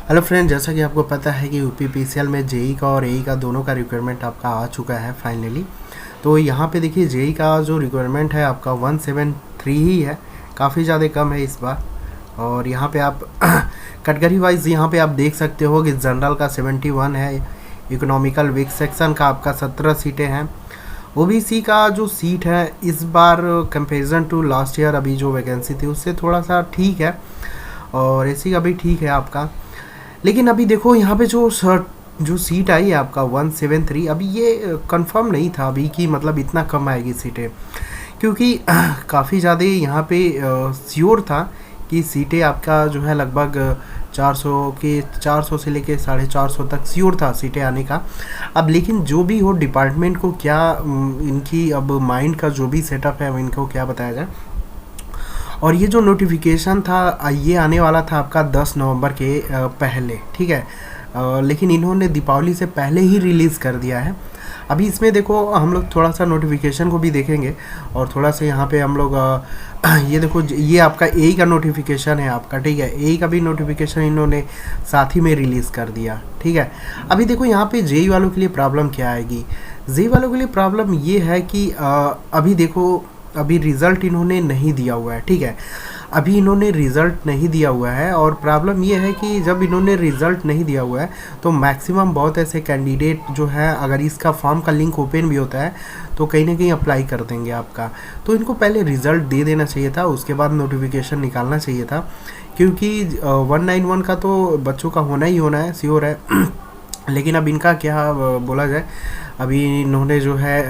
Hello friend, जैसा कि आपको पता है कि यूपीपीसीएल में जेई का और एई का दोनों का रिक्वायरमेंट आपका आ चुका है फाइनली। तो यहाँ पे देखिए जेई का जो रिक्वायरमेंट है आपका 173 ही है, काफ़ी ज़्यादा कम है इस बार। और यहाँ पे आप कैटेगरी वाइज यहाँ पे आप देख सकते हो कि जनरल का 71 है, इकोनॉमिकल वीक सेक्शन का आपका 17 सीटें हैं। ओबीसी का जो सीट है इस बार कंपेरिजन टू लास्ट ईयर अभी जो वैकेंसी थी उससे थोड़ा सा ठीक है, और एसी का भी ठीक है आपका। लेकिन अभी देखो यहाँ पे जो सीट आई है आपका 173, अभी ये कंफर्म नहीं था अभी कि मतलब इतना कम आएगी सीटें, क्योंकि काफ़ी ज़्यादा यहाँ पे श्योर था कि सीटें आपका जो है लगभग 400 से लेके 450 तक श्योर था सीटें आने का। अब लेकिन जो भी हो डिपार्टमेंट को क्या इनकी अब माइंड का जो भी सेटअप है इनको क्या बताया जाए। और ये जो नोटिफिकेशन था ये आने वाला था आपका 10 नवंबर के पहले, ठीक है। लेकिन इन्होंने दीपावली से पहले ही रिलीज़ कर दिया है। अभी इसमें देखो हम लोग थोड़ा सा नोटिफिकेशन को भी देखेंगे, और थोड़ा सा यहाँ पे हम लोग ये देखो ये आपका एई का नोटिफिकेशन है आपका, ठीक है। एई का भी नोटिफिकेशन इन्होंने साथ ही में रिलीज़ कर दिया, ठीक है। अभी देखो यहाँ पे जेई वालों के लिए प्रॉब्लम क्या आएगी। जेई वालों के लिए प्रॉब्लम ये है कि अभी देखो अभी रिज़ल्ट इन्होंने नहीं दिया हुआ है, ठीक है। अभी इन्होंने रिज़ल्ट नहीं दिया हुआ है, और प्रॉब्लम ये है कि जब इन्होंने रिज़ल्ट नहीं दिया हुआ है तो मैक्सिमम बहुत ऐसे कैंडिडेट जो है अगर इसका फॉर्म का लिंक ओपन भी होता है तो कहीं ना कहीं अप्लाई कर देंगे आपका। तो इनको पहले रिज़ल्ट दे देना चाहिए था, उसके बाद नोटिफिकेशन निकालना चाहिए था, क्योंकि 191 का तो बच्चों का होना ही होना है, श्योर है। लेकिन अब इनका क्या बोला जाए, अभी इन्होंने जो है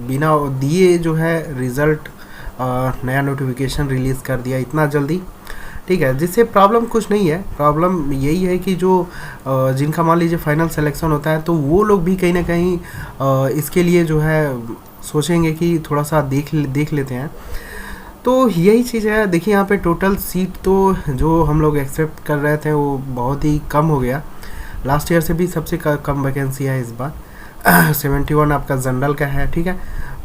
बिना दिए जो है रिज़ल्ट नया नोटिफिकेशन रिलीज़ कर दिया इतना जल्दी, ठीक है। जिससे प्रॉब्लम कुछ नहीं है, प्रॉब्लम यही है कि जो जिनका मान लीजिए फाइनल सिलेक्शन होता है तो वो लोग भी कहीं ना कहीं इसके लिए जो है सोचेंगे कि थोड़ा सा देख लेते हैं। तो यही चीज़ है। देखिए यहाँ पे टोटल सीट तो जो हम लोग एक्सेप्ट कर रहे थे वो बहुत ही कम हो गया, लास्ट ईयर से भी सबसे कम वैकेंसी है इस बार। 71 आपका जनरल का है, ठीक है।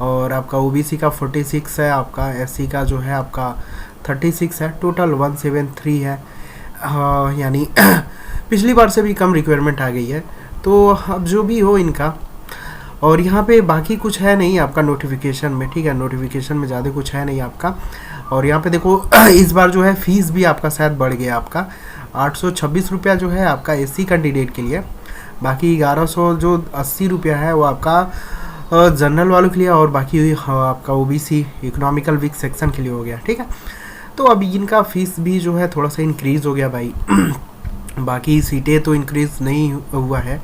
और आपका ओबीसी का 46 है, आपका एससी का जो है आपका 36 है, टोटल 173 है। यानी पिछली बार से भी कम रिक्वायरमेंट आ गई है। तो अब जो भी हो इनका, और यहाँ पे बाकी कुछ है नहीं आपका नोटिफिकेशन में, ठीक है। नोटिफिकेशन में ज़्यादा कुछ है नहीं आपका। और यहाँ पे देखो इस बार जो है फीस भी आपका शायद बढ़ गया, आपका 826 रुपया जो है आपका एससी कैंडिडेट के लिए, बाकी 1100 जो 80 रुपया है वो आपका जनरल वालों के लिए, और बाकी आपका ओबीसी इकोनॉमिकल वीक सेक्शन के लिए हो गया, ठीक है। तो अब इनका फीस भी जो है थोड़ा सा इंक्रीज़ हो गया भाई। बाकी सीटें तो इंक्रीज़ नहीं हुआ है।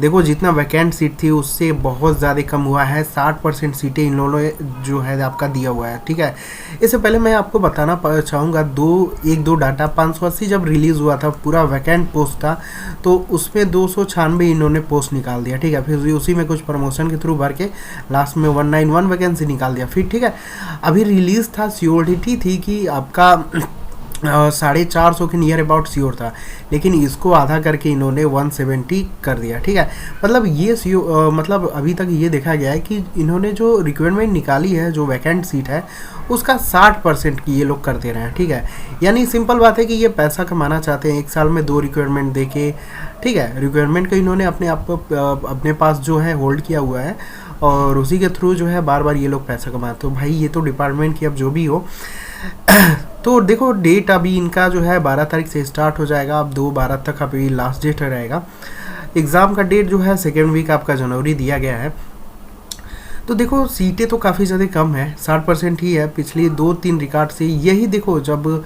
देखो जितना वैकेंट सीट थी उससे बहुत ज़्यादा कम हुआ है, 60% सीटें इन लोगों ने जो है आपका दिया हुआ है, ठीक है। इससे पहले मैं आपको बताना चाहूँगा एक दो डाटा 580 जब रिलीज़ हुआ था पूरा वैकेंट पोस्ट था, तो उसमें 296 इन्होंने पोस्ट निकाल दिया, ठीक है। फिर उसी में कुछ प्रमोशन के थ्रू भर के लास्ट में 191 वैकेंसी निकाल दिया, फिर ठीक है। अभी रिलीज़ था, श्योरिटी थी कि आपका 450 के नियर अबाउट श्योर था, लेकिन इसको आधा करके इन्होंने 170 कर दिया, ठीक है। मतलब ये मतलब अभी तक ये देखा गया है कि इन्होंने जो रिक्वायरमेंट निकाली है, जो वैकेंट सीट है उसका 60% की ये लोग कर दे रहे हैं, ठीक है। यानी सिंपल बात है कि ये पैसा कमाना चाहते हैं, एक साल में 2 रिक्वायरमेंट दे के, ठीक है। रिक्वायरमेंट को इन्होंने अपने पास जो है होल्ड किया हुआ है, और उसी के थ्रू जो है बार बार ये लोग पैसा कमाते। तो भाई ये तो डिपार्टमेंट की अब जो भी हो तो देखो डेट अभी इनका जो है 12 तारीख से स्टार्ट हो जाएगा, अब 2/12 तक अभी लास्ट डेट रहेगा। एग्ज़ाम का डेट जो है 2nd वीक आपका जनवरी दिया गया है। तो देखो सीटें तो काफ़ी ज़्यादा कम है, 60% ही है पिछली 2-3 रिकॉर्ड से। यही देखो जब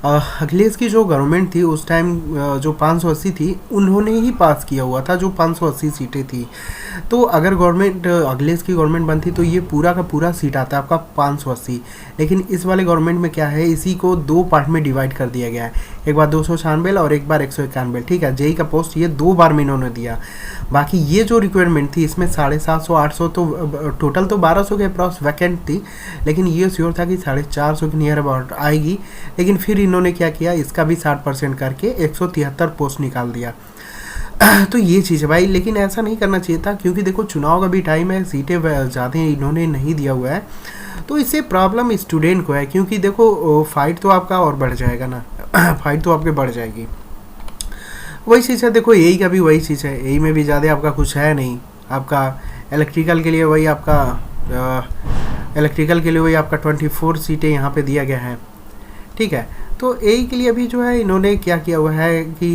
अखिलेश की जो गवर्नमेंट थी उस टाइम जो 580 थी उन्होंने ही पास किया हुआ था, जो 580 सीटें थी। तो अगर गवर्नमेंट अखिलेश की गवर्नमेंट बनती तो ये पूरा का पूरा सीट आता है आपका 580। लेकिन इस वाले गवर्नमेंट में क्या है, इसी को 2 पार्ट में डिवाइड कर दिया गया है, एक बार 296 और एक बार 191, ठीक है। जेई का पोस्ट ये 2 बार में इन्होंने दिया। बाकी ये जो रिक्वायरमेंट थी इसमें 750 800 तो टोटल तो 1200 के अप्रॉक्स वैकेंट थी, लेकिन ये श्योर था कि 450 के नियर अबाउट आएगी। लेकिन फिर इन्होंने क्या किया, इसका भी 60% करके 173 पोस्ट निकाल दिया। तो ये चीज़ है भाई, लेकिन ऐसा नहीं करना चाहिए था, क्योंकि देखो चुनाव का भी टाइम है, सीटें ज़्यादा इन्होंने नहीं दिया हुआ है, तो इससे प्रॉब्लम स्टूडेंट को है। क्योंकि देखो फाइट तो आपका और बढ़ जाएगा ना फाइट तो आपके बढ़ जाएगी। वही चीज़ है, देखो यही का भी वही चीज़ है, यही में भी ज़्यादा आपका कुछ है नहीं। आपका इलेक्ट्रिकल के लिए वही आपका इलेक्ट्रिकल के लिए वही आपका 24 सीटें यहाँ पे दिया गया है, ठीक है। तो एई के लिए अभी जो है इन्होंने क्या किया हुआ है कि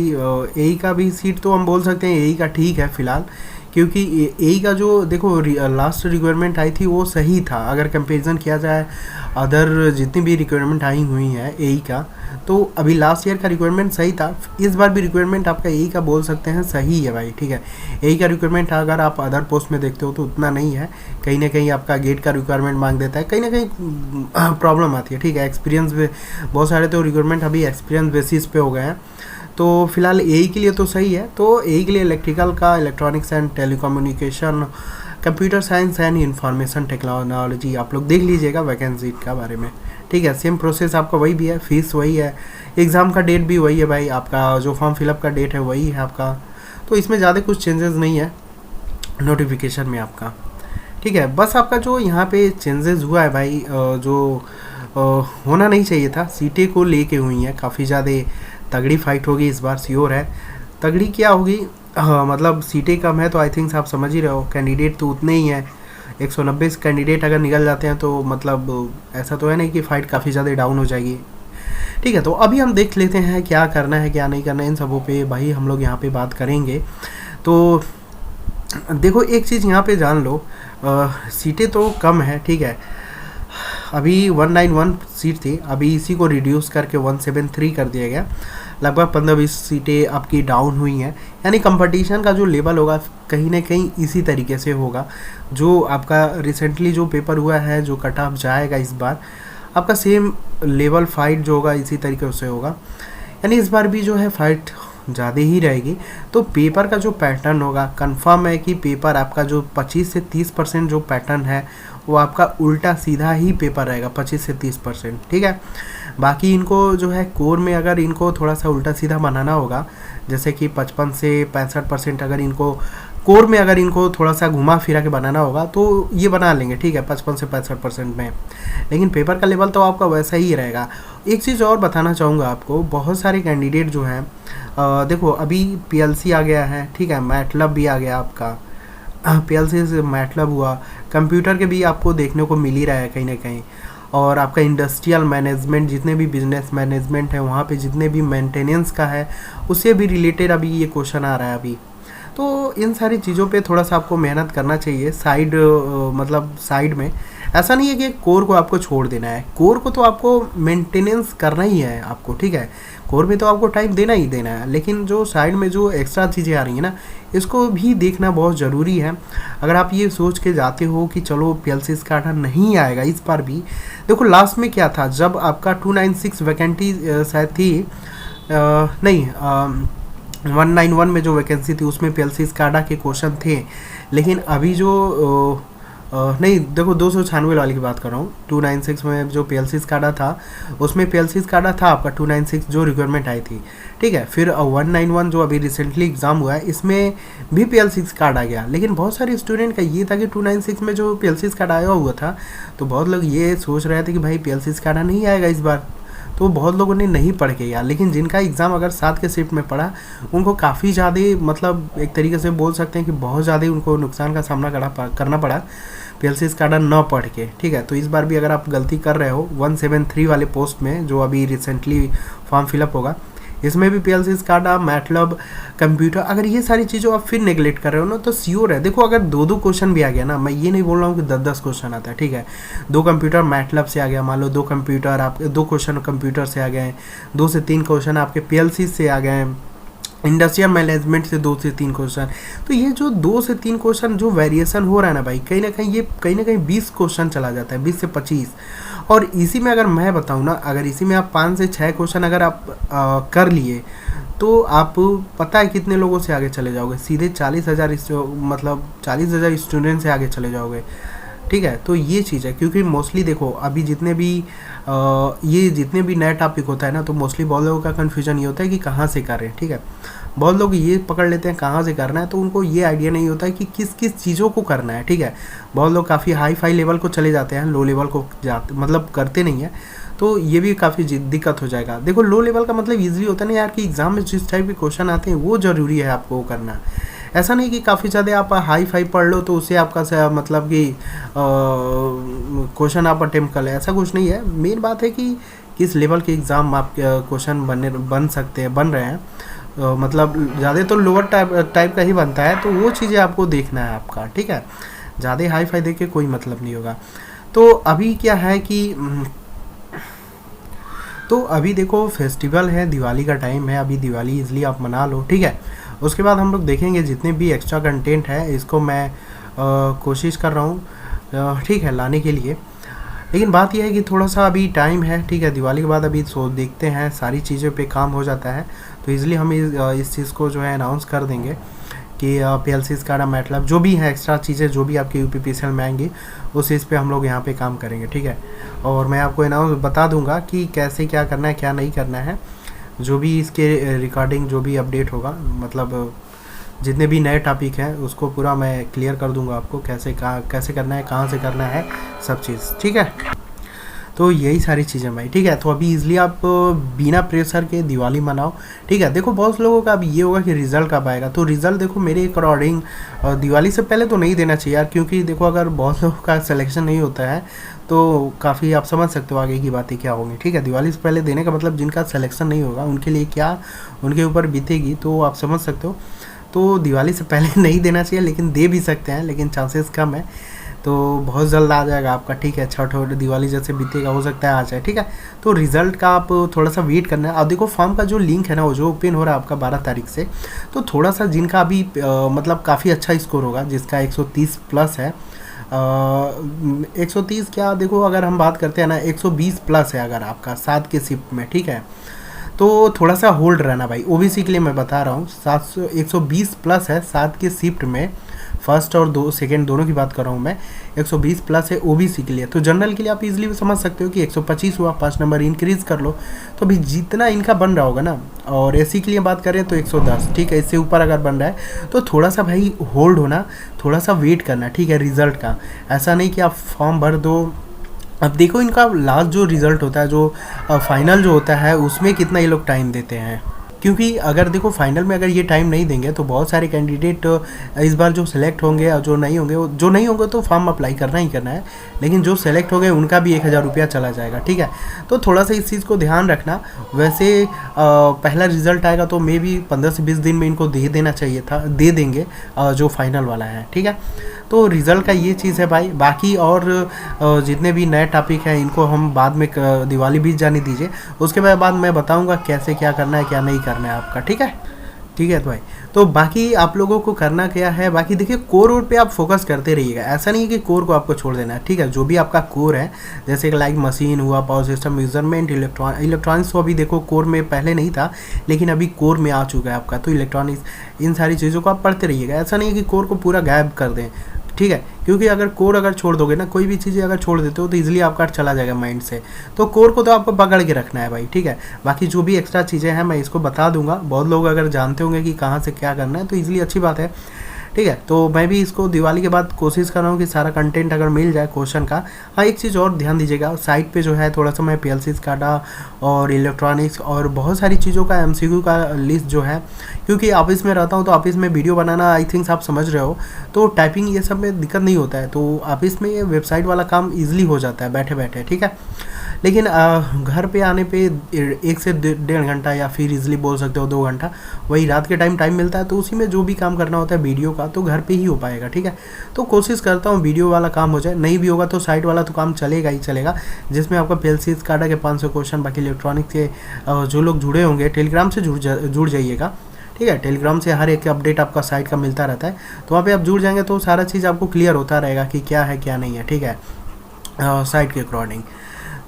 एई का भी सीट तो हम बोल सकते हैं एई का ठीक है फ़िलहाल, क्योंकि एई का जो देखो लास्ट रिक्वायरमेंट आई थी वो सही था। अगर कंपैरिजन किया जाए अदर जितनी भी रिक्वायरमेंट आई हुई हैं एई का, तो अभी लास्ट ईयर का रिक्वायरमेंट सही था। इस बार भी रिक्वायरमेंट आपका एई का बोल सकते हैं सही है भाई, ठीक है। एई का रिक्वायरमेंट अगर आप अदर पोस्ट में देखते हो तो उतना नहीं है, कहीं ना कहीं आपका गेट का रिक्वायरमेंट मांग देता है, कहीं ना कहीं प्रॉब्लम आती है, ठीक है। एक्सपीरियंस बहुत सारे तो रिक्वायरमेंट अभी एक्सपीरियंस बेसिस पे हो गए हैं। तो फिलहाल एई के लिए तो सही है। तो एई के लिए इलेक्ट्रिकल का electronics and telecommunication, computer science and information technology, आप लोग देख लीजिएगा वैकेंसी का बारे में, ठीक है। सेम प्रोसेस आपका वही भी है, फीस वही है, एग्ज़ाम का डेट भी वही है भाई, आपका जो फॉर्म फिलअप का डेट है वही है आपका। तो इसमें ज़्यादा कुछ चेंजेस नहीं है नोटिफिकेशन में आपका, ठीक है। बस आपका जो यहाँ पे चेंजेस हुआ है भाई, जो होना नहीं चाहिए था, सीटें को लेके हुई हैं, काफ़ी ज़्यादा तगड़ी फाइट होगी इस बार, श्योर है। तगड़ी क्या होगी, मतलब सीटें कम है तो आई थिंक आप समझ ही रहे हो, कैंडिडेट तो उतने ही हैं। 190 कैंडिडेट अगर निकल जाते हैं तो मतलब ऐसा तो है नहीं कि फ़ाइट काफ़ी ज़्यादा डाउन हो जाएगी, ठीक है। तो अभी हम देख लेते हैं क्या करना है क्या नहीं करना है, इन सबों पे भाई हम लोग यहाँ पे बात करेंगे। तो देखो एक चीज़ यहाँ पे जान लो, सीटें तो कम है, ठीक है। अभी 191 सीट थी, अभी इसी को रिड्यूस करके 173 कर दिया गया, लगभग 15-20 सीटें आपकी डाउन हुई हैं। यानी कंपटीशन का जो लेवल होगा कहीं ना कहीं इसी तरीके से होगा। जो आपका रिसेंटली जो पेपर हुआ है, जो कट ऑफ जाएगा इस बार, आपका सेम लेवल फाइट जो होगा इसी तरीके से होगा। यानी इस बार भी जो है फाइट ज़्यादा ही रहेगी। तो पेपर का जो पैटर्न होगा, कंफर्म है कि पेपर आपका जो 25 से 30% जो पैटर्न है वो आपका उल्टा सीधा ही पेपर रहेगा, 25 से 30%, ठीक है। बाकी इनको जो है कोर में अगर इनको थोड़ा सा उल्टा सीधा बनाना होगा, जैसे कि 55 से 65% अगर इनको कोर में अगर इनको थोड़ा सा घुमा फिरा के बनाना होगा तो ये बना लेंगे, ठीक है, 55 से 65% में। लेकिन पेपर का लेवल तो आपका वैसा ही रहेगा। एक चीज़ और बताना चाहूँगा आपको, बहुत सारे कैंडिडेट जो हैं, देखो अभी पीएलसी आ गया है, ठीक है, मैटलब भी आ गया आपका, पीएलसी से मैटलब हुआ, कंप्यूटर के भी आपको देखने को मिल ही रहा है कहीं ना कहीं। और आपका इंडस्ट्रियल मैनेजमेंट, जितने भी बिजनेस मैनेजमेंट है वहाँ पे जितने भी मेंटेनेंस का है उससे भी रिलेटेड अभी ये क्वेश्चन आ रहा है अभी। तो इन सारी चीज़ों पे थोड़ा सा आपको मेहनत करना चाहिए साइड, मतलब साइड में। ऐसा नहीं है कि कोर को आपको छोड़ देना है, कोर को तो आपको मेंटेनेंस करना ही है आपको, ठीक है। कोर में तो आपको टाइम देना ही देना है, लेकिन जो साइड में जो एक्स्ट्रा चीज़ें आ रही हैं ना, इसको भी देखना बहुत ज़रूरी है। अगर आप ये सोच के जाते हो कि चलो पीएलसी का आटा नहीं आएगा इस बार भी, देखो लास्ट में क्या था, जब आपका 296 वैकेंटी शायद थी, नहीं 191 में जो वैकेंसी थी उसमें पीएलसी स्काडा के क्वेश्चन थे। लेकिन अभी जो नहीं, देखो 296 वाली की बात कर रहा हूँ, 296 में जो पीएलसी स्काडा था उसमें पीएलसी स्काडा था आपका 296 जो रिक्वायरमेंट आई थी, ठीक है। फिर 191 जो अभी रिसेंटली एग्ज़ाम हुआ है इसमें भी पीएलसी स्काडा आ गया। लेकिन बहुत सारे स्टूडेंट का ये था कि 296 में जो पीएलसी स्काडा आया हुआ था, तो बहुत लोग ये सोच रहे थे कि भाई पीएलसी स्काडा नहीं आएगा इस बार, तो बहुत लोगों ने नहीं पढ़ के यार। लेकिन जिनका एग्ज़ाम अगर 7 के शिफ्ट में पढ़ा उनको काफ़ी ज़्यादा, मतलब एक तरीके से बोल सकते हैं कि बहुत ज़्यादा उनको नुकसान का सामना करना पड़ा पीएलसी स्काडा न पढ़ के, ठीक है। तो इस बार भी अगर आप गलती कर रहे हो 173 वाले पोस्ट में जो अभी रिसेंटली फॉर्म फिलअप होगा, इसमें भी पीएलसी स्काडा, मैटलब, कंप्यूटर, अगर ये सारी चीज़ों आप फिर नेगलेक्ट कर रहे हो ना तो श्योर है, देखो अगर 2-2 क्वेश्चन भी आ गया ना, मैं ये नहीं बोल रहा हूँ कि 10-10 क्वेश्चन आता है, ठीक है। 2 कंप्यूटर मैटलब से आ गया, मान लो 2 कंप्यूटर आपके 2 क्वेश्चन कंप्यूटर से आ गए, 2 से 3 क्वेश्चन आपके पीएलसी से आ गए, इंडस्ट्रियल मैनेजमेंट से 2 से 3 क्वेश्चन। तो ये जो 2 से 3 क्वेश्चन जो वेरिएशन हो रहा है ना भाई, कहीं ना कहीं ये कहीं ना कहीं 20 क्वेश्चन चला जाता है, 20 से 25। और इसी में अगर मैं बताऊँ ना, अगर इसी में आप 5 से 6 क्वेश्चन अगर आप कर लिए तो आप पता है कितने लोगों से आगे चले जाओगे, सीधे 40,000 मतलब 40,000 स्टूडेंट से आगे चले जाओगे, ठीक है। तो ये चीज़ है, क्योंकि मोस्टली देखो अभी जितने भी ये जितने भी नया टॉपिक होता है ना, तो मोस्टली बहुत लोगों का कन्फ्यूजन ये होता है कि कहाँ से करें, ठीक है। बहुत लोग ये पकड़ लेते हैं कहाँ से करना है, तो उनको ये आइडिया नहीं होता है कि किस किस चीज़ों को करना है, ठीक है। बहुत लोग काफ़ी हाई फाई लेवल को चले जाते हैं, लो लेवल को जाते मतलब करते नहीं है। तो ये भी काफ़ी दिक्कत हो जाएगा। देखो लो लेवल का मतलब ईजी होता नहीं यार कि एग्ज़ाम में जिस टाइप के क्वेश्चन आते हैं वो ज़रूरी है आपको वो करना। ऐसा नहीं कि काफ़ी ज़्यादा आप हाई फाई पढ़ लो तो उससे आपका मतलब कि क्वेश्चन आप अटेम्प्ट कर ले, ऐसा कुछ नहीं है। मेन बात है कि किस लेवल के एग्ज़ाम आप क्वेश्चन बन सकते हैं, बन रहे हैं। मतलब ज़्यादा तो लोअर टाइप का ही बनता है, तो वो चीज़ें आपको देखना है आपका, ठीक है। ज़्यादा हाई फाई देख के कोई मतलब नहीं होगा। तो अभी क्या है कि तो अभी देखो फेस्टिवल है, दिवाली का टाइम है, अभी दिवाली इसलिए आप मना लो, ठीक है। उसके बाद हम लोग देखेंगे जितने भी एक्स्ट्रा कंटेंट है इसको मैं कोशिश कर रहा हूँ, ठीक है, लाने के लिए। लेकिन बात यह है कि थोड़ा सा अभी टाइम है, ठीक है, दिवाली के बाद अभी देखते हैं सारी चीज़ों पे काम हो जाता है तो इसलिए हम इस चीज़ को जो है अनाउंस कर देंगे कि PLC SCADA MATLAB जो भी है एक्स्ट्रा चीज़ें जो भी आपकी UPPCL में आएंगी उस चीज़ पे हम लोग यहाँ पे काम करेंगे, ठीक है। और मैं आपको अनाउंस बता दूंगा कि कैसे क्या करना है क्या नहीं करना है, जो भी इसके रिकॉर्डिंग जो भी अपडेट होगा, मतलब जितने भी नए टॉपिक हैं उसको पूरा मैं क्लियर कर दूंगा आपको, कैसे करना है, कहाँ से करना है, सब चीज़, ठीक है। तो यही सारी चीज़ें भाई, ठीक है। तो अभी इजली आप बिना प्रेशर के दिवाली मनाओ, ठीक है। देखो बहुत लोगों का अब ये होगा कि रिज़ल्ट कब आएगा, तो रिज़ल्ट देखो मेरे अकॉर्डिंग दिवाली से पहले तो नहीं देना चाहिए यार, क्योंकि देखो अगर बहुत लोगों का सिलेक्शन नहीं होता है तो काफ़ी आप समझ सकते हो आगे की बातें क्या होंगी, ठीक है। दिवाली से पहले देने का मतलब जिनका सिलेक्शन नहीं होगा उनके लिए क्या उनके ऊपर बीतेगी, तो आप समझ सकते हो। तो दिवाली से पहले नहीं देना चाहिए, लेकिन दे भी सकते हैं, लेकिन चांसेस कम है। तो बहुत जल्द आ जाएगा आपका, ठीक है। छठ और दिवाली जैसे बीतेगा हो सकता है आ जाए, ठीक है। तो रिज़ल्ट का आप थोड़ा सा वेट करना है। अब देखो फॉर्म का जो लिंक है ना वो जो ओपन हो रहा है आपका 12 तारीख से, तो थोड़ा सा जिनका अभी मतलब काफ़ी अच्छा स्कोर होगा, जिसका 130 प्लस है, 130 क्या, देखो अगर हम बात करते हैं ना 120 प्लस है अगर आपका 7 के शिफ्ट में, ठीक है, तो थोड़ा सा होल्ड रहना भाई। OBC के लिए मैं बता रहा हूँ 120 प्लस है 7 के शिफ्ट में, फर्स्ट और सेकंड दोनों की बात कर रहा हूँ मैं। 120 प्लस है OBC के लिए। तो जनरल के लिए आप इजीली समझ सकते हो कि 125 हुआ, 5 नंबर इंक्रीज कर लो, तो अभी जितना इनका बन रहा होगा ना। और SC के लिए बात करें तो 110, ठीक है। इससे ऊपर अगर बन रहा है तो थोड़ा सा भाई होल्ड होना, थोड़ा सा वेट करना, ठीक है, रिजल्ट का। ऐसा नहीं कि आप फॉर्म भर दो। अब देखो इनका लास्ट जो रिज़ल्ट होता है, जो फाइनल जो होता है, उसमें कितना ये लोग टाइम देते हैं, क्योंकि अगर देखो फाइनल में अगर ये टाइम नहीं देंगे तो बहुत सारे कैंडिडेट इस बार जो सेलेक्ट होंगे और जो नहीं होंगे तो फॉर्म अप्लाई करना ही करना है, लेकिन जो सेलेक्ट हो गए उनका भी 1000 रुपया चला जाएगा, ठीक है। तो थोड़ा सा इस चीज़ को ध्यान रखना। वैसे पहला रिजल्ट आएगा तो मे भी 15 से 20 दिन में इनको दे देना चाहिए था, दे देंगे जो फाइनल वाला है, ठीक है। तो रिज़ल्ट का ये चीज़ है भाई। बाकी और जितने भी नए टॉपिक हैं इनको हम बाद में दिवाली बीत जाने दीजिए, उसके बाद मैं बताऊंगा कैसे क्या करना है क्या नहीं करना है आपका, ठीक है। ठीक है तो भाई, तो बाकी आप लोगों को करना क्या है, बाकी देखिए कोर पे आप फोकस करते रहिएगा। ऐसा नहीं है कि कोर को आपको छोड़ देना है, ठीक है। जो भी आपका कोर है, जैसे कि लाइक मशीन हुआ, पावर सिस्टम, मेजरमेंट, इलेक्ट्रॉनिक्स, तो अभी देखो कोर में पहले नहीं था लेकिन अभी कोर में आ चुका है आपका। तो इलेक्ट्रॉनिक्स, इन सारी चीज़ों को आप पढ़ते रहिएगा। ऐसा नहीं है कि कोर को पूरा गायब कर दें, ठीक है, क्योंकि अगर कोर अगर छोड़ दोगे ना, कोई भी चीज़ें अगर छोड़ देते हो तो इजीली आपका चला जाएगा माइंड से। तो कोर को तो आपको पकड़ के रखना है भाई, ठीक है। बाकी जो भी एक्स्ट्रा चीज़ें हैं मैं इसको बता दूंगा। बहुत लोग अगर जानते होंगे कि कहाँ से क्या करना है तो इजीली अच्छी बात है, ठीक है। तो मैं भी इसको दिवाली के बाद कोशिश कर रहा हूँ कि सारा कंटेंट अगर मिल जाए क्वेश्चन का। हाँ, एक चीज़ और ध्यान दीजिएगा, साइट पे जो है थोड़ा सा मैं PLC SCADA और इलेक्ट्रॉनिक्स और बहुत सारी चीज़ों का MCQ का लिस्ट जो है, क्योंकि ऑफिस में रहता हूँ तो ऑफिस में वीडियो बनाना आई थिंक आप समझ रहे हो, तो टाइपिंग ये सब में दिक्कत नहीं होता है। तो ऑफिस में ये वेबसाइट वाला काम ईजिली हो जाता है बैठे बैठे, ठीक है। लेकिन घर पे आने पे 1 से 1.5 घंटा या फिर इजीली बोल सकते हो 2 घंटा, वही रात के टाइम मिलता है, तो उसी में जो भी काम करना होता है वीडियो का तो घर पे ही हो पाएगा, ठीक है। तो कोशिश करता हूँ वीडियो वाला काम हो जाए, नहीं भी होगा तो साइट वाला तो काम चलेगा ही चलेगा, जिसमें आपका PLC SCADA के 500 क्वेश्चन। बाकी इलेक्ट्रॉनिक्स के जो लोग जुड़े होंगे टेलीग्राम से जुड़ जाइएगा, ठीक है। टेलीग्राम से हर एक अपडेट आपका साइट का मिलता रहता है, तो वहाँ पे आप जुड़ जाएंगे तो सारा चीज़ आपको क्लियर होता रहेगा कि क्या है क्या नहीं है, ठीक है, साइट के अकॉर्डिंग।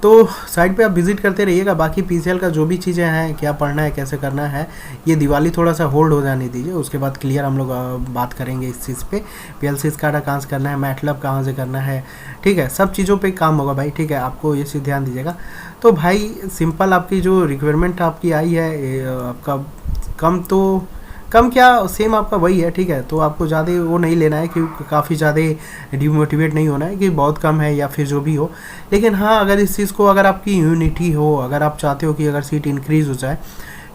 तो साइट पे आप विजिट करते रहिएगा। बाकी PCL का जो भी चीज़ें हैं, क्या पढ़ना है कैसे करना है, ये दिवाली थोड़ा सा होल्ड हो जाने दीजिए, उसके बाद क्लियर हम लोग बात करेंगे इस चीज़ पे। PLC SCADA कहाँ से करना है, MATLAB कहाँ से करना है, ठीक है, सब चीज़ों पे काम होगा भाई, ठीक है। आपको ये चीज़ ध्यान दीजिएगा। तो भाई सिंपल आपकी जो रिक्वायरमेंट आपकी आई है आपका कम तो कम क्या सेम आपका वही है, ठीक है। तो आपको ज़्यादा वो नहीं लेना है कि काफ़ी ज़्यादा डिमोटिवेट नहीं होना है कि बहुत कम है या फिर जो भी हो। लेकिन हाँ, अगर इस चीज़ को अगर आपकी यूनिटी हो, अगर आप चाहते हो कि अगर सीट इंक्रीज़ हो जाए,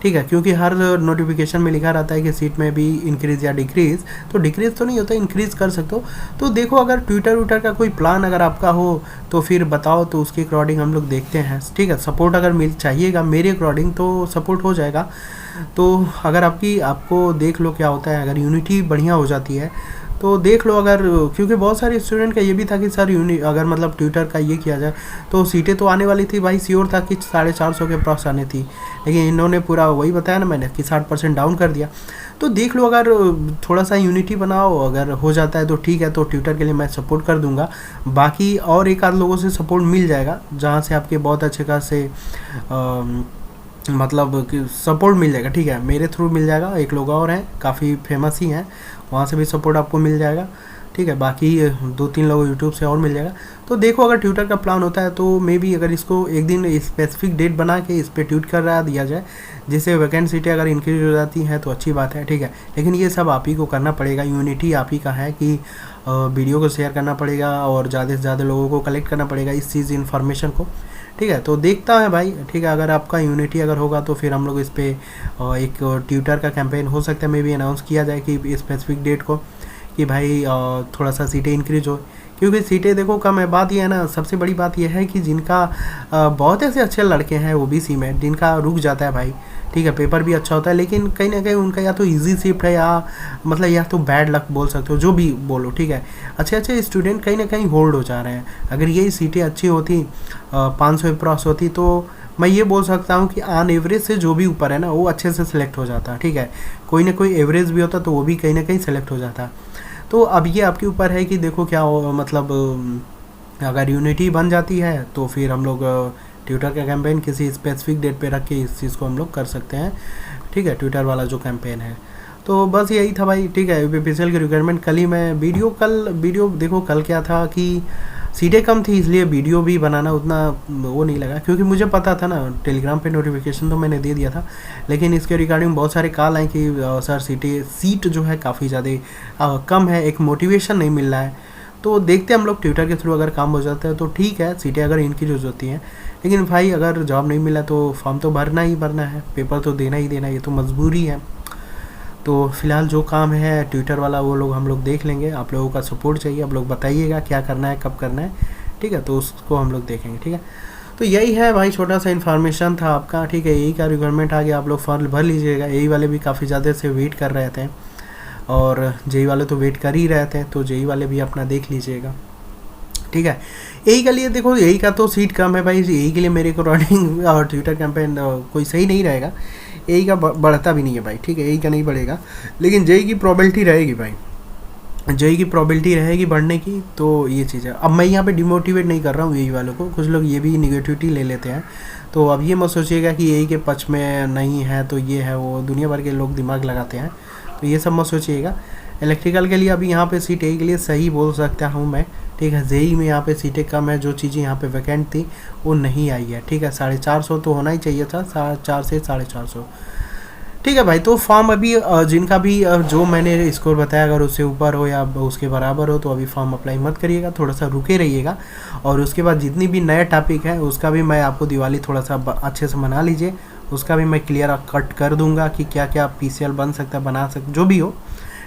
ठीक है, क्योंकि हर नोटिफिकेशन में लिखा रहता है कि सीट में भी इंक्रीज़ या डिक्रीज़, तो डिक्रीज़ तो नहीं होता, इंक्रीज़ कर सकते हो। तो देखो, अगर ट्विटर का कोई प्लान अगर आपका हो तो फिर बताओ, तो उसके अकॉर्डिंग हम लोग देखते हैं, ठीक है। सपोर्ट अगर मिल चाहिएगा मेरे अकॉर्डिंग तो सपोर्ट हो जाएगा। तो अगर आपको देख लो क्या होता है, अगर यूनिटी बढ़िया हो जाती है तो देख लो। अगर क्योंकि बहुत सारे स्टूडेंट का ये भी था कि सर अगर मतलब ट्विटर का ये किया जाए तो सीटें तो आने वाली थी भाई, श्योर था कि 450 के अप्रॉक्स आने थी, लेकिन इन्होंने पूरा वही बताया ना मैंने कि 60% डाउन कर दिया। तो देख लो, अगर थोड़ा सा यूनिटी बनाओ, अगर हो जाता है तो ठीक है, तो ट्विटर के लिए मैं सपोर्ट कर दूंगा। बाकी और एक आध लोगों से सपोर्ट मिल जाएगा जहाँ से आपके बहुत अच्छे खासे मतलब कि सपोर्ट मिल जाएगा, ठीक है। मेरे थ्रू मिल जाएगा, एक लोग और हैं काफ़ी फेमस ही हैं, वहाँ से भी सपोर्ट आपको मिल जाएगा, ठीक है। बाकी 2-3 लोग यूट्यूब से और मिल जाएगा। तो देखो, अगर ट्विटर का प्लान होता है तो मे बी अगर इसको एक दिन स्पेसिफिक डेट बना के इस पर ट्वीट कर रहा दिया जाए, जिससे वैकेंट सीटें अगर इंक्रीज हो जाती हैं तो अच्छी बात है, ठीक है। लेकिन ये सब आप ही को करना पड़ेगा, यूनिटी आप ही का है कि वीडियो को शेयर करना पड़ेगा और ज़्यादा से ज़्यादा लोगों को कलेक्ट करना पड़ेगा इस चीज़ इन्फॉर्मेशन को, ठीक है। तो देखता है भाई, ठीक है। अगर आपका यूनिटी अगर होगा तो फिर हम लोग इस पर एक ट्विटर का कैंपेन हो सकता है, मे बी अनाउंस किया जाए कि स्पेसिफिक डेट को, कि भाई थोड़ा सा सीटें इंक्रीज हो, क्योंकि सीटें देखो कम है। बात ये है ना, सबसे बड़ी बात यह है कि जिनका बहुत ऐसे अच्छे लड़के हैं ओबीसी में जिनका रुक जाता है भाई, ठीक है, पेपर भी अच्छा होता है, लेकिन कहीं ना कहीं उनका या तो इजी शिफ्ट है या मतलब या तो बैड लक बोल सकते हो, जो भी बोलो, ठीक है। अच्छे स्टूडेंट कहीं ना कहीं होल्ड हो जा रहे हैं। अगर यही सीटें अच्छी होती, 500 अप्रॉक्स होती, तो मैं ये बोल सकता हूँ कि ऑन एवरेज से जो भी ऊपर है ना वो अच्छे से सिलेक्ट हो जाता है, ठीक है। कोई ना कोई एवरेज भी होता तो वो भी कहीं ना कहीं सेलेक्ट हो जाता। तो अब ये आपके ऊपर है कि देखो क्या हो, मतलब अगर यूनिटी बन जाती है तो फिर हम लोग ट्विटर का कैंपेन किसी स्पेसिफिक डेट पे रख के इस चीज़ को हम लोग कर सकते हैं, ठीक है, ट्विटर वाला जो कैंपेन है। तो बस यही था भाई, ठीक है। यूपीपीसीएल की रिक्वायरमेंट कल ही मैं वीडियो देखो, कल क्या था कि सीटें कम थी इसलिए वीडियो भी बनाना उतना वो नहीं लगा, क्योंकि मुझे पता था ना, टेलीग्राम पे नोटिफिकेशन तो मैंने दे दिया था, लेकिन इसके रिगार्डिंग बहुत सारे कॉल आए कि सर सीट जो है काफ़ी ज़्यादा कम है, एक मोटिवेशन नहीं मिल रहा है। तो देखते हम लोग ट्विटर के थ्रू अगर काम हो जाता है तो ठीक है, सीटें अगर इंक्रीज होती हैं। लेकिन भाई अगर जॉब नहीं मिला तो फॉर्म तो भरना ही भरना है, पेपर तो देना ही देना, ये तो मजबूरी है। तो फिलहाल जो काम है ट्विटर वाला वो लोग हम लोग देख लेंगे। आप लोगों का सपोर्ट चाहिए, आप लोग बताइएगा क्या करना है, कब करना है, ठीक है, तो उसको हम लोग देखेंगे, ठीक है। तो यही है भाई, छोटा सा इन्फॉर्मेशन था आपका, ठीक है। यही का रिक्वायरमेंट आ गया, आप लोग फॉर्म भर लीजिएगा। यही वाले भी काफ़ी ज़्यादा से वेट कर रहे थे और जेई वाले तो वेट कर ही रहे थे, तो जेई वाले भी अपना देख लीजिएगा, ठीक है। यही के लिए देखो, यही का तो सीट कम है भाई, यही के लिए मेरे अकॉर्डिंग और ट्विटर कैंपेन कोई सही नहीं रहेगा। यही का बढ़ता भी नहीं है भाई, ठीक है, यही का नहीं बढ़ेगा, लेकिन जेई की प्रॉबिलिटी रहेगी भाई, जेई की प्रॉबिलिटी रहेगी बढ़ने की। तो ये चीज़ है। अब मैं यहाँ पे डिमोटिवेट नहीं कर रहा हूँ यही वालों को, कुछ लोग ये भी निगेटिविटी ले लेते हैं, तो अब ये मत सोचिएगा कि यही के पक्ष में नहीं है तो ये है वो, दुनिया भर के लोग दिमाग लगाते हैं, तो ये सब मत सोचिएगा। इलेक्ट्रिकल के लिए अभी यहाँ पे सीट यही के लिए सही बोल सकता हूँ मैं, ठीक है। जेई में यहाँ पे सीटें कम है, जो चीज़ें यहाँ पे वैकेंट थी वो नहीं आई है, ठीक है। 450 तो होना ही चाहिए था, 4 से 450, ठीक है भाई। तो फॉर्म अभी जिनका भी जो मैंने स्कोर बताया अगर उससे ऊपर हो या उसके बराबर हो तो अभी फॉर्म अप्लाई मत करिएगा, थोड़ा सा रुके रहिएगा। और उसके बाद जितनी भी नया टॉपिक है उसका भी मैं आपको दिवाली थोड़ा सा अच्छे से मना लीजिए, उसका भी मैं क्लियर कट कर दूंगा कि क्या क्या पीसीएल बन सकता है, बना सकते जो भी हो,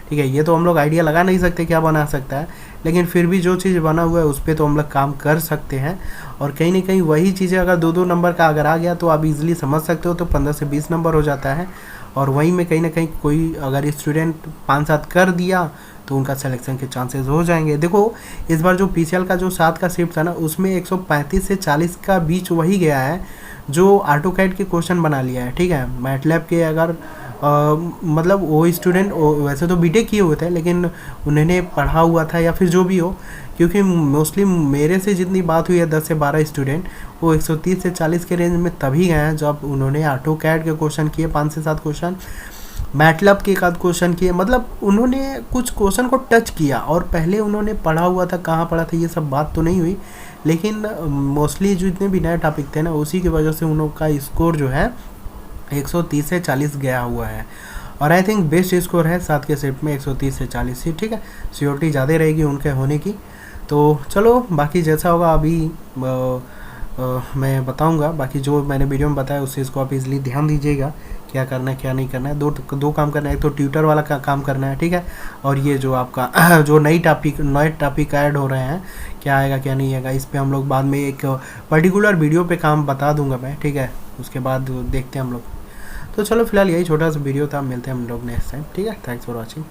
ठीक है। ये तो हम लोग आइडिया लगा नहीं सकते क्या बना सकता है, लेकिन फिर भी जो चीज़ बना हुआ है उस पर तो हम लोग काम कर सकते हैं। और कहीं ना कहीं वही चीज़ें अगर 2-2 नंबर का अगर आ गया तो आप इजीली समझ सकते हो, तो 15 से 20 नंबर हो जाता है। और वहीं में कहीं ना कहीं कोई अगर स्टूडेंट 5-7 कर दिया तो उनका सिलेक्शन के चांसेस हो जाएंगे। देखो इस बार जो पीसीएल का जो 7 का शिफ्ट था ना, उसमें 135 से 40 का बीच वही गया है जो ऑटोकैड के क्वेश्चन बना लिया है, ठीक है। मैटलैब के अगर मतलब वो स्टूडेंट वैसे तो बीटेक किए हुए थे, लेकिन उन्होंने पढ़ा हुआ था या फिर जो भी हो, क्योंकि मोस्टली मेरे से जितनी बात हुई है 10 से 12 स्टूडेंट, वो 130 से 40 के रेंज में तभी गए हैं जब उन्होंने ऑटोकैड के क्वेश्चन किए 5 से 7 क्वेश्चन, मैटलैब के एक आध क्वेश्चन किए, मतलब उन्होंने कुछ क्वेश्चन को टच किया। और पहले उन्होंने पढ़ा हुआ था, कहाँ पढ़ा था ये सब बात तो नहीं हुई, लेकिन मोस्टली जितने भी नए टॉपिक थे ना, उसी की वजह से उन लोग का स्कोर जो है 130 से 40 गया हुआ है। और आई थिंक बेस्ट स्कोर है 7 के शिफ्ट में 130 से 40 ही, ठीक है। सियोरिटी ज़्यादा रहेगी उनके होने की। तो चलो बाकी जैसा होगा अभी मैं बताऊंगा। बाकी जो मैंने वीडियो में बताया उस चीज़ को आप इजली ध्यान दीजिएगा, क्या करना है क्या नहीं करना है। दो काम करना है, एक तो ट्विटर वाला काम करना है, ठीक है। और ये जो आपका जो नए टॉपिक ऐड हो रहे हैं, क्या आएगा क्या नहीं आएगा, इस पर हम लोग बाद में एक पर्टिकुलर वीडियो पे काम बता दूंगा मैं, ठीक है। उसके बाद देखते हैं हम लोग। तो चलो फिलहाल यही छोटा सा वीडियो था, मिलते हैं हम लोग नेक्स्ट टाइम, ठीक है। Thanks for watching.